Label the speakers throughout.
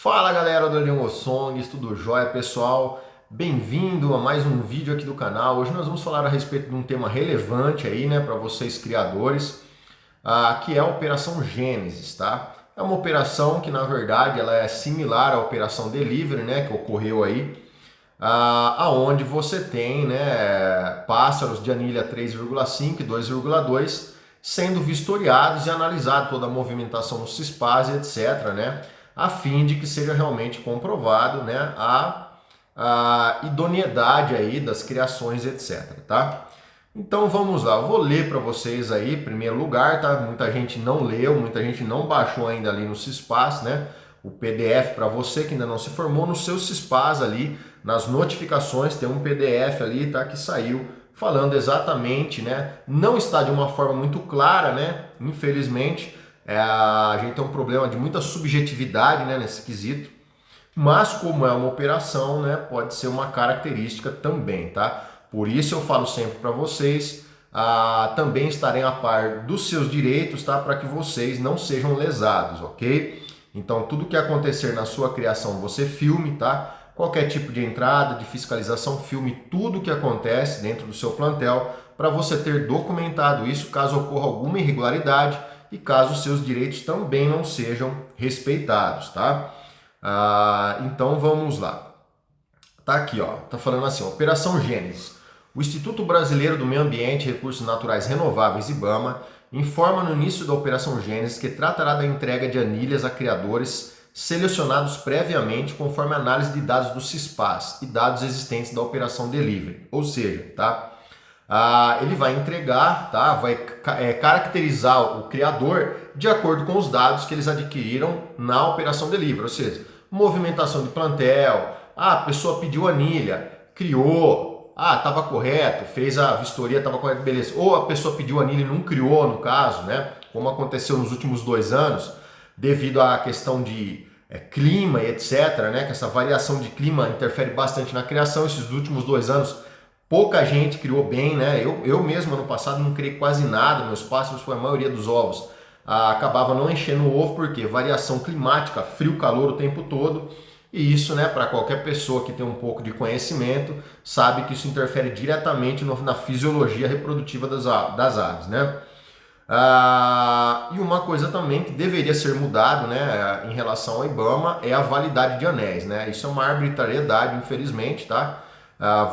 Speaker 1: Fala galera do Leon Songs, tudo jóia pessoal? Bem-vindo a mais um vídeo aqui do canal. Hoje nós vamos falar a respeito de um tema relevante aí, né, para vocês criadores, que é a Operação Gênesis, tá? É uma operação que na verdade ela é similar à Operação Delivery, né, que ocorreu aí, aonde você tem, né, pássaros de anilha 3,5 e 2,2 sendo vistoriados e analisado toda a movimentação no CISPAS e etc, né? A fim de que seja realmente comprovado, né, a idoneidade aí das criações, etc, tá? Então vamos lá, eu vou ler para vocês aí, em primeiro lugar, tá? Muita gente não leu, muita gente não baixou ainda ali no CISPAS, né? O PDF para você que ainda não se formou, no seu CISPAS ali, nas notificações, tem um PDF ali, tá? Que saiu falando exatamente, né? Não está de uma forma muito clara, né? Infelizmente, a gente tem um problema de muita subjetividade, né, nesse quesito, mas como é uma operação, né, pode ser uma característica também, tá? Por isso eu falo sempre para vocês, também estarem a par dos seus direitos, tá? Para que vocês não sejam lesados, ok? Então tudo que acontecer na sua criação você filme, tá? Qualquer tipo de entrada, de fiscalização, filme tudo que acontece dentro do seu plantel para você ter documentado isso caso ocorra alguma irregularidade e caso os seus direitos também não sejam respeitados, tá? Então vamos lá. Tá aqui, ó. Tá falando assim, Operação Gênesis. O Instituto Brasileiro do Meio Ambiente e Recursos Naturais Renováveis, IBAMA, informa no início da Operação Gênesis que tratará da entrega de anilhas a criadores selecionados previamente conforme análise de dados do CISPAS e dados existentes da Operação Delivery. Ou seja, tá? Ele vai entregar, tá? Vai caracterizar o criador de acordo com os dados que eles adquiriram na Operação Delivery, ou seja, movimentação de plantel, a pessoa pediu anilha, criou, estava correto, fez a vistoria, estava correto, beleza. Ou a pessoa pediu anilha e não criou, no caso, né? Como aconteceu nos últimos 2 anos, devido à questão de clima e etc, né? Que essa variação de clima interfere bastante na criação. Esses últimos 2 anos, pouca gente criou bem, né? Eu mesmo, ano passado, não criei quase nada. Meus pássaros, foi a maioria dos ovos, acabava não enchendo o ovo, porque variação climática, frio, calor o tempo todo. E isso, né, para qualquer pessoa que tem um pouco de conhecimento, sabe que isso interfere diretamente na fisiologia reprodutiva das aves, né? E uma coisa também que deveria ser mudado, né, em relação ao IBAMA é a validade de anéis, né? Isso é uma arbitrariedade, infelizmente, tá?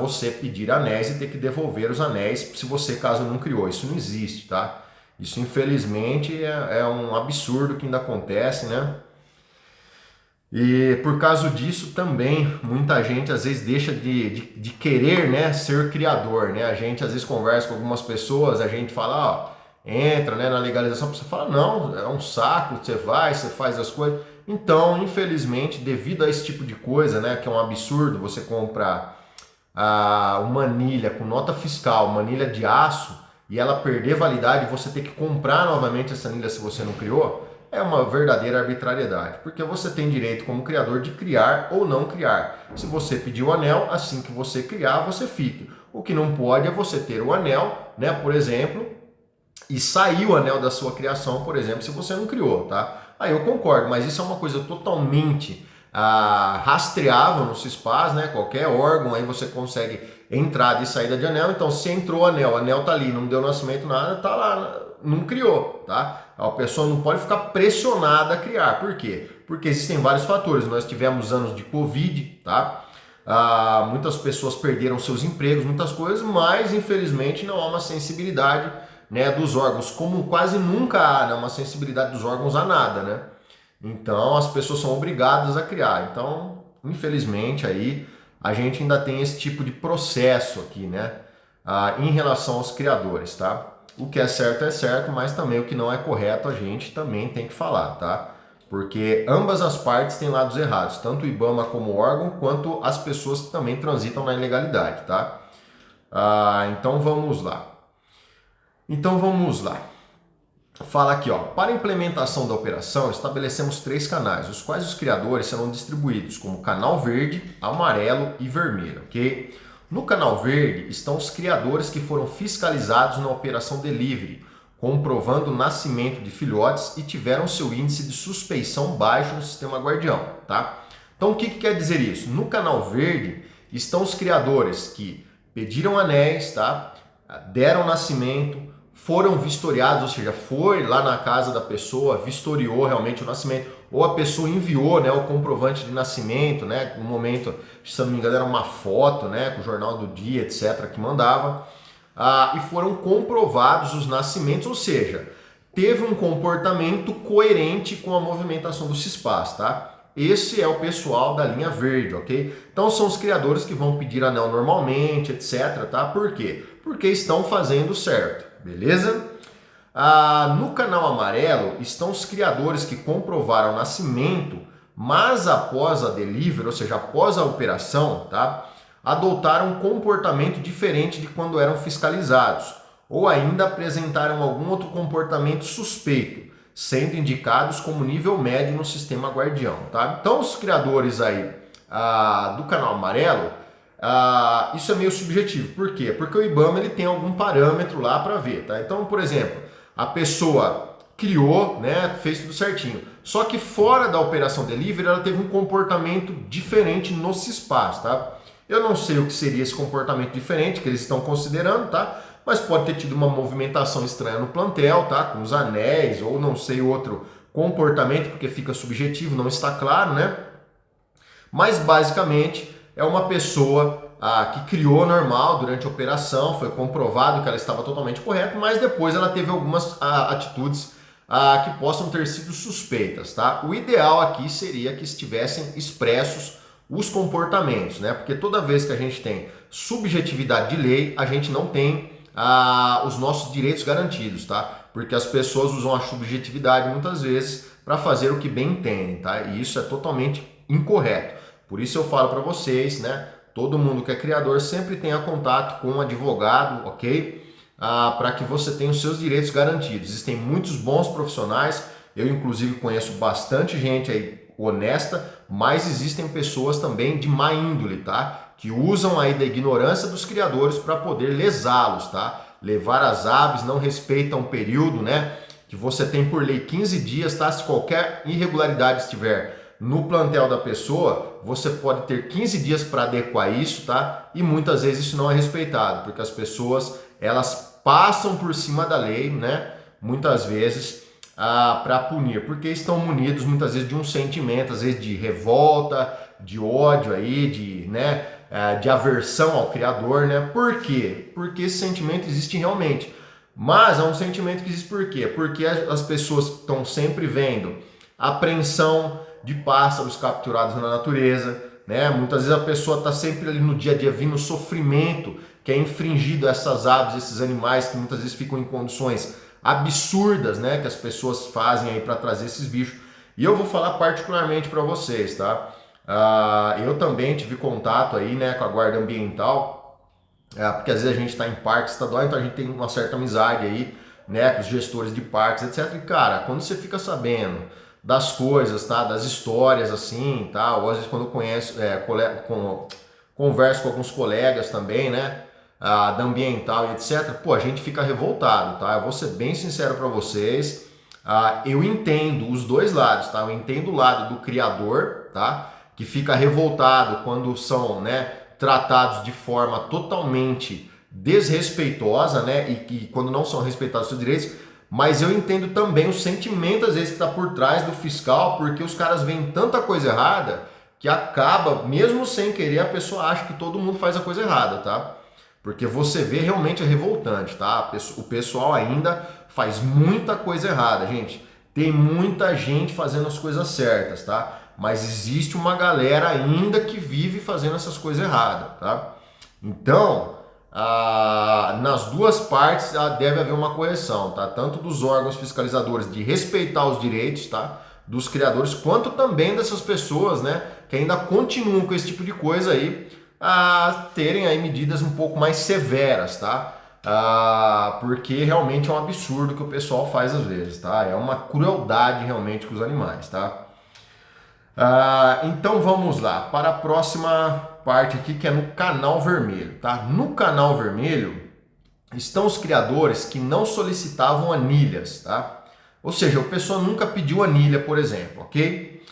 Speaker 1: Você pedir anéis e ter que devolver os anéis se você, caso não criou. Isso não existe, tá? Isso, infelizmente, é um absurdo que ainda acontece, né? E por causa disso também, muita gente às vezes deixa de querer, né, ser criador, né? A gente às vezes conversa com algumas pessoas, a gente fala, entra, né, na legalização, você fala, não, é um saco, você vai, você faz as coisas. Então, infelizmente, devido a esse tipo de coisa, né, que é um absurdo, você comprar uma anilha com nota fiscal, uma anilha de aço, e ela perder validade, você ter que comprar novamente essa anilha se você não criou, é uma verdadeira arbitrariedade, porque você tem direito como criador de criar ou não criar. Se você pedir o anel, assim que você criar, você fica. O que não pode é você ter o anel, né, por exemplo, e sair o anel da sua criação, por exemplo, se você não criou, tá? Aí eu concordo, mas isso é uma coisa totalmente rastreável no CISPAS, né? Qualquer órgão aí você consegue entrada e saída de anel. Então, se entrou o anel tá ali, não deu nascimento, nada, tá lá, não criou, tá? A pessoa não pode ficar pressionada a criar. Por quê? Porque existem vários fatores. Nós tivemos anos de Covid, tá? Muitas pessoas perderam seus empregos, muitas coisas, mas infelizmente não há uma sensibilidade, né, dos órgãos, como quase nunca há, né, uma sensibilidade dos órgãos a nada, né? Então as pessoas são obrigadas a criar. Então, infelizmente, aí a gente ainda tem esse tipo de processo aqui, né? Em relação aos criadores, tá? O que é certo, mas também o que não é correto a gente também tem que falar, tá? Porque ambas as partes têm lados errados, tanto o IBAMA como órgão, quanto as pessoas que também transitam na ilegalidade, tá? Então vamos lá. Fala aqui, ó. Para a implementação da operação, estabelecemos 3 canais, os quais os criadores serão distribuídos como canal verde, amarelo e vermelho, ok? No canal verde estão os criadores que foram fiscalizados na operação Delivery, comprovando o nascimento de filhotes e tiveram seu índice de suspeição baixo no sistema guardião, tá? Então o que quer dizer isso? No canal verde estão os criadores que pediram anéis, tá? Deram nascimento, foram vistoriados, ou seja, foi lá na casa da pessoa, vistoriou realmente o nascimento, ou a pessoa enviou, né, o comprovante de nascimento, né, no momento, se não me engano, era uma foto, né, com o jornal do dia, etc., que mandava, e foram comprovados os nascimentos, ou seja, teve um comportamento coerente com a movimentação do CISPAS, tá? Esse é o pessoal da linha verde, ok? Então são os criadores que vão pedir anel normalmente, etc, tá? Por quê? Porque estão fazendo certo, beleza? No canal amarelo estão os criadores que comprovaram o nascimento, mas após a delivery, ou seja, após a operação, tá? Adotaram um comportamento diferente de quando eram fiscalizados, ou ainda apresentaram algum outro comportamento suspeito, sendo indicados como nível médio no sistema guardião, tá? Então os criadores aí do canal amarelo, isso é meio subjetivo. Por quê? Porque o IBAMA ele tem algum parâmetro lá para ver, tá? Então, por exemplo, a pessoa criou, né, fez tudo certinho, só que fora da operação delivery ela teve um comportamento diferente no CISPAS, tá? Eu não sei o que seria esse comportamento diferente que eles estão considerando, tá? Mas pode ter tido uma movimentação estranha no plantel, tá? Com os anéis ou não sei outro comportamento, porque fica subjetivo, não está claro, né? Mas basicamente é uma pessoa que criou normal durante a operação, foi comprovado que ela estava totalmente correta, mas depois ela teve algumas atitudes que possam ter sido suspeitas, tá? O ideal aqui seria que estivessem expressos os comportamentos, né? Porque toda vez que a gente tem subjetividade de lei, a gente não tem os nossos direitos garantidos, tá? Porque as pessoas usam a subjetividade muitas vezes para fazer o que bem entendem, tá? E isso é totalmente incorreto. Por isso eu falo para vocês, né? Todo mundo que é criador sempre tenha contato com um advogado, ok? Para que você tenha os seus direitos garantidos. Existem muitos bons profissionais, eu inclusive conheço bastante gente aí honesta, mas existem pessoas também de má índole, tá? Que usam aí da ignorância dos criadores para poder lesá-los, tá? Levar as aves, não respeitam o período, né? Que você tem por lei 15 dias, tá? Se qualquer irregularidade estiver no plantel da pessoa, você pode ter 15 dias para adequar isso, tá? E muitas vezes isso não é respeitado, porque as pessoas, elas passam por cima da lei, né? Muitas vezes para punir, porque estão munidos muitas vezes de um sentimento, às vezes de revolta, de ódio aí, de aversão ao criador, né? Por quê? Porque esse sentimento existe realmente, mas é um sentimento que existe por quê? Porque as pessoas estão sempre vendo apreensão de pássaros capturados na natureza, né? Muitas vezes a pessoa está sempre ali no dia a dia vendo o sofrimento que é infringido a essas aves, esses animais que muitas vezes ficam em condições absurdas, né, que as pessoas fazem aí para trazer esses bichos. E eu vou falar particularmente para vocês, tá? Eu também tive contato aí, né, com a guarda ambiental, porque às vezes a gente está em parque estadual, então a gente tem uma certa amizade aí, né, com os gestores de parques, etc. E cara, quando você fica sabendo das coisas, tá, das histórias assim, tá, ou às vezes quando eu converso com alguns colegas também, né, da ambiental e etc, pô, a gente fica revoltado, tá? Eu vou ser bem sincero para vocês, eu entendo os dois lados, tá? Eu entendo o lado do criador, tá? Que fica revoltado quando são, né, tratados de forma totalmente desrespeitosa, né? E quando não são respeitados os seus direitos, mas eu entendo também o sentimento às vezes que está por trás do fiscal, porque os caras veem tanta coisa errada que acaba, mesmo sem querer, a pessoa acha que todo mundo faz a coisa errada, tá? Porque você vê realmente é revoltante, tá? O pessoal ainda faz muita coisa errada, gente. Tem muita gente fazendo as coisas certas, tá? Mas existe uma galera ainda que vive fazendo essas coisas erradas, tá? Então, nas duas partes deve haver uma correção, tá? Tanto dos órgãos fiscalizadores de respeitar os direitos, tá? Dos criadores, quanto também dessas pessoas, né? Que ainda continuam com esse tipo de coisa aí, terem aí medidas um pouco mais severas, tá? Porque realmente é um absurdo que o pessoal faz às vezes, tá? É uma crueldade realmente com os animais, tá? Então vamos lá para a próxima parte aqui, que é no canal vermelho, tá? No canal vermelho estão os criadores que não solicitavam anilhas, tá? Ou seja, a pessoa nunca pediu anilha, por exemplo, ok?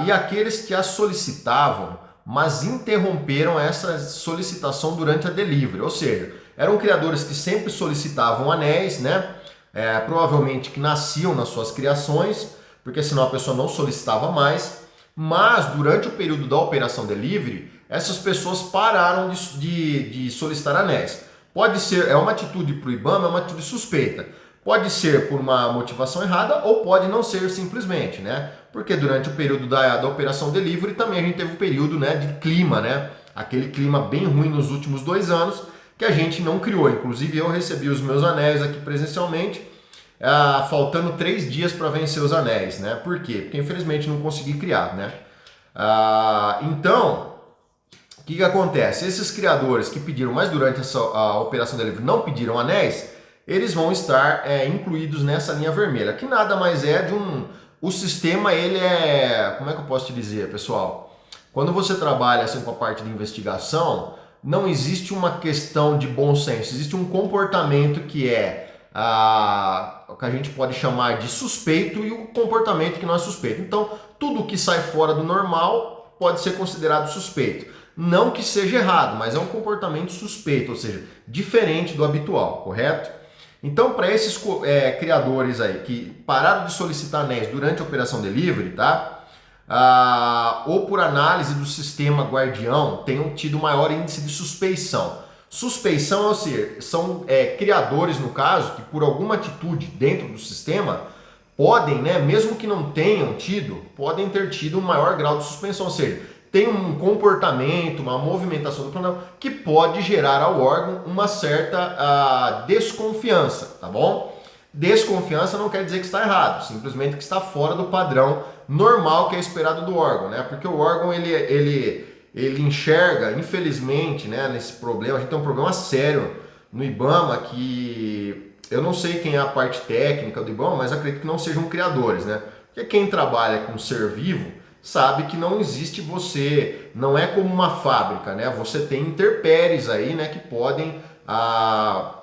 Speaker 1: E aqueles que a solicitavam, mas interromperam essa solicitação durante a delivery, ou seja, eram criadores que sempre solicitavam anéis, né? Provavelmente que nasciam nas suas criações, porque senão a pessoa não solicitava mais, mas durante o período da operação delivery, essas pessoas pararam de solicitar anéis. Pode ser, é uma atitude para o IBAMA, é uma atitude suspeita. Pode ser por uma motivação errada ou pode não ser simplesmente, né? Porque durante o período da operação delivery também a gente teve um período, né, de clima, né? Aquele clima bem ruim nos últimos 2 anos que a gente não criou. Inclusive eu recebi os meus anéis aqui presencialmente, faltando 3 dias para vencer os anéis, né? Por quê? Porque infelizmente não consegui criar, né? Então, o que acontece? Esses criadores que pediram, mas durante a operação delivery não pediram anéis, eles vão estar incluídos nessa linha vermelha, que nada mais é de o sistema, ele é, como é que eu posso te dizer, pessoal? Quando você trabalha assim com a parte de investigação, não existe uma questão de bom senso, existe um comportamento que é o que a gente pode chamar de suspeito e o comportamento que não é suspeito. Então, tudo que sai fora do normal pode ser considerado suspeito. Não que seja errado, mas é um comportamento suspeito, ou seja, diferente do habitual, correto? Então, para esses criadores aí que pararam de solicitar anéis durante a operação delivery, tá? Ou por análise do sistema guardião, tenham tido maior índice de suspeição. Suspeição, ou seja, são criadores, no caso, que por alguma atitude dentro do sistema podem, né, mesmo que não tenham tido, podem ter tido um maior grau de suspensão, ou seja, tem um comportamento, uma movimentação do plano que pode gerar ao órgão uma certa desconfiança, tá bom? Desconfiança não quer dizer que está errado, simplesmente que está fora do padrão normal que é esperado do órgão, né? Porque o órgão ele enxerga, infelizmente, né, nesse problema, a gente tem um problema sério no IBAMA que eu não sei quem é a parte técnica do IBAMA, mas acredito que não sejam criadores, né? Porque quem trabalha com ser vivo sabe que não existe você, não é como uma fábrica, né? Você tem intempéries aí, né, que podem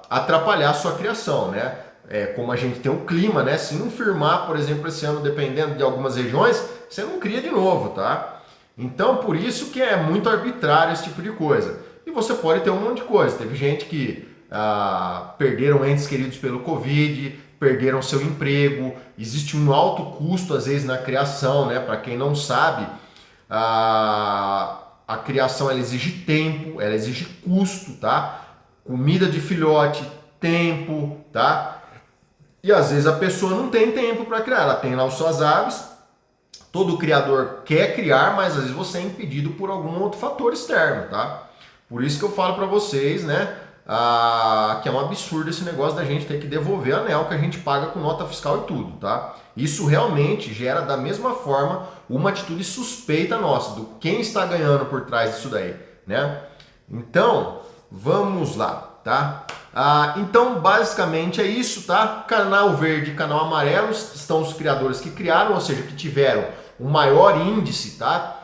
Speaker 1: atrapalhar a sua criação, né? Como a gente tem o clima, né? Se não firmar, por exemplo, esse ano, dependendo de algumas regiões, você não cria de novo, tá? Então, por isso que é muito arbitrário esse tipo de coisa. E você pode ter um monte de coisa. Teve gente que perderam entes queridos pelo Covid, perderam seu emprego, existe um alto custo às vezes na criação, né? Para quem não sabe, a criação ela exige tempo, ela exige custo, tá? Comida de filhote, tempo, tá? E às vezes a pessoa não tem tempo para criar, ela tem lá as suas aves, todo criador quer criar, mas às vezes você é impedido por algum outro fator externo, tá? Por isso que eu falo para vocês, né? Que é um absurdo esse negócio da gente ter que devolver anel que a gente paga com nota fiscal e tudo, tá? Isso realmente gera da mesma forma uma atitude suspeita nossa, do quem está ganhando por trás disso daí, né? Então, vamos lá, tá? Então, basicamente é isso, tá? Canal verde e canal amarelo estão os criadores que criaram, ou seja, que tiveram um maior índice, tá?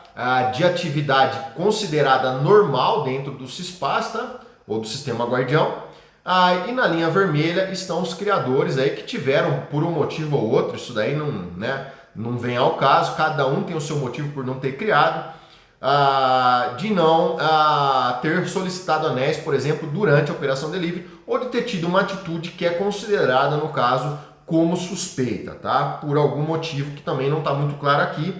Speaker 1: De atividade considerada normal dentro do CISPAS, tá? Ou do sistema guardião. E na linha vermelha estão os criadores aí que tiveram, por um motivo ou outro, isso daí não, né, não vem ao caso, cada um tem o seu motivo por não ter criado, de não ter solicitado anéis, por exemplo, durante a operação delivery, ou de ter tido uma atitude que é considerada, no caso, como suspeita, tá? Por algum motivo que também não está muito claro aqui,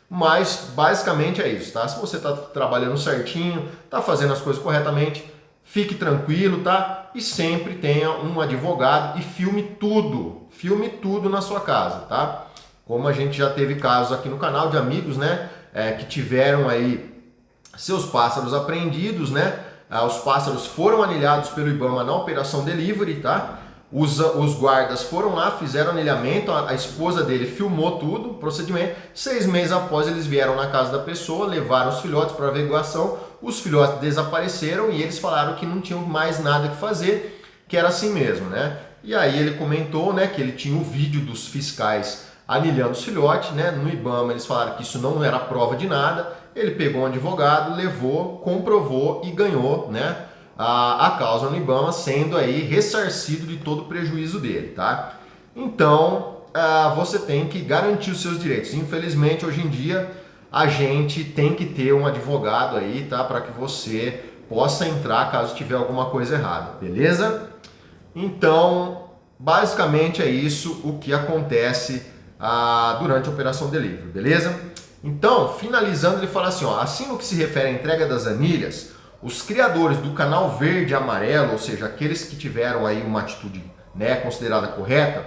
Speaker 1: mas basicamente é isso, tá? Se você está trabalhando certinho, está fazendo as coisas corretamente, fique tranquilo, tá? E sempre tenha um advogado e filme tudo na sua casa, tá? Como a gente já teve casos aqui no canal de amigos, né? Que tiveram aí seus pássaros apreendidos, né? Os pássaros foram anilhados pelo IBAMA na operação delivery, tá? Os guardas foram lá, fizeram anilhamento, a esposa dele filmou tudo, o procedimento. 6 meses após eles vieram na casa da pessoa, levaram os filhotes para averiguação, os filhotes desapareceram e eles falaram que não tinham mais nada que fazer, que era assim mesmo, né? E aí ele comentou, né, que ele tinha o vídeo dos fiscais anilhando os filhotes, né? No IBAMA eles falaram que isso não era prova de nada, ele pegou um advogado, levou, comprovou e ganhou, né? a causa no IBAMA, sendo aí ressarcido de todo o prejuízo dele, tá? Então, você tem que garantir os seus direitos. Infelizmente, hoje em dia, a gente tem que ter um advogado aí, tá? Para que você possa entrar caso tiver alguma coisa errada, beleza? Então, basicamente é isso o que acontece durante a operação delivery, beleza? Então, finalizando, ele fala assim, ó, assim no que se refere à entrega das anilhas, os criadores do canal verde e amarelo, ou seja, aqueles que tiveram aí uma atitude, né, considerada correta,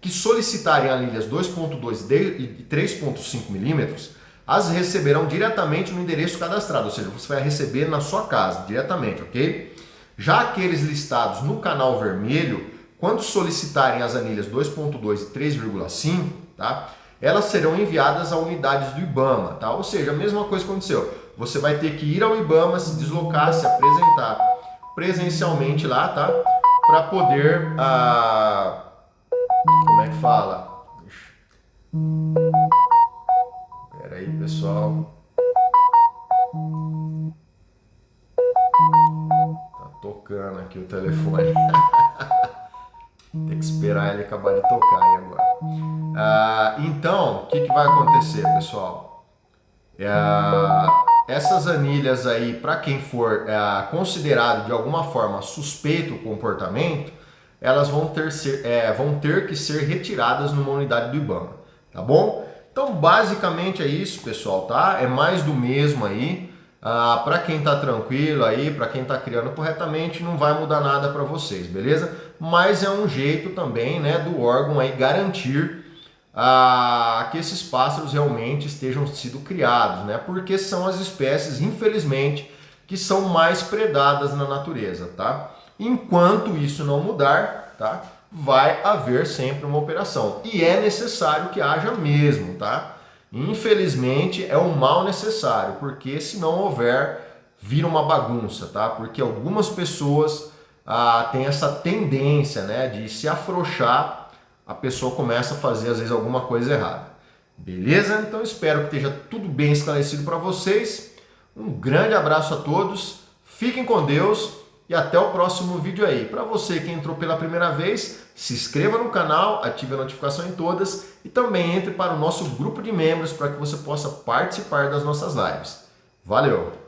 Speaker 1: que solicitarem anilhas 2.2 e 3.5 milímetros, as receberão diretamente no endereço cadastrado, ou seja, você vai receber na sua casa, diretamente, ok? Já aqueles listados no canal vermelho, quando solicitarem as anilhas 2.2 e 3,5, tá? Elas serão enviadas a unidades do IBAMA, tá? Ou seja, a mesma coisa que aconteceu. Você vai ter que ir ao IBAMA, se deslocar, se apresentar presencialmente lá, tá? Para poder, como é que fala? Pera aí, pessoal. Tá tocando aqui o telefone. Tem que esperar ele acabar de tocar aí agora. Então, o que vai acontecer, pessoal? Essas anilhas aí, para quem for considerado de alguma forma suspeito o comportamento, elas vão ter que ser retiradas numa unidade do IBAMA, tá bom? Então, basicamente é isso, pessoal, tá? É mais do mesmo aí. Para quem tá tranquilo aí, para quem tá criando corretamente, não vai mudar nada para vocês, beleza? Mas é um jeito também, né, do órgão aí garantir que esses pássaros realmente estejam sido criados, né? Porque são as espécies, infelizmente, que são mais predadas na natureza, tá? Enquanto isso não mudar, tá? Vai haver sempre uma operação. E é necessário que haja mesmo, tá? Infelizmente é um mal necessário, porque se não houver, vira uma bagunça, tá? Porque algumas pessoas têm essa tendência, né, de se afrouxar, a pessoa começa a fazer às vezes alguma coisa errada. Beleza? Então espero que esteja tudo bem esclarecido para vocês. Um grande abraço a todos, fiquem com Deus e até o próximo vídeo aí. Para você que entrou pela primeira vez, se inscreva no canal, ative a notificação em todas e também entre para o nosso grupo de membros para que você possa participar das nossas lives. Valeu!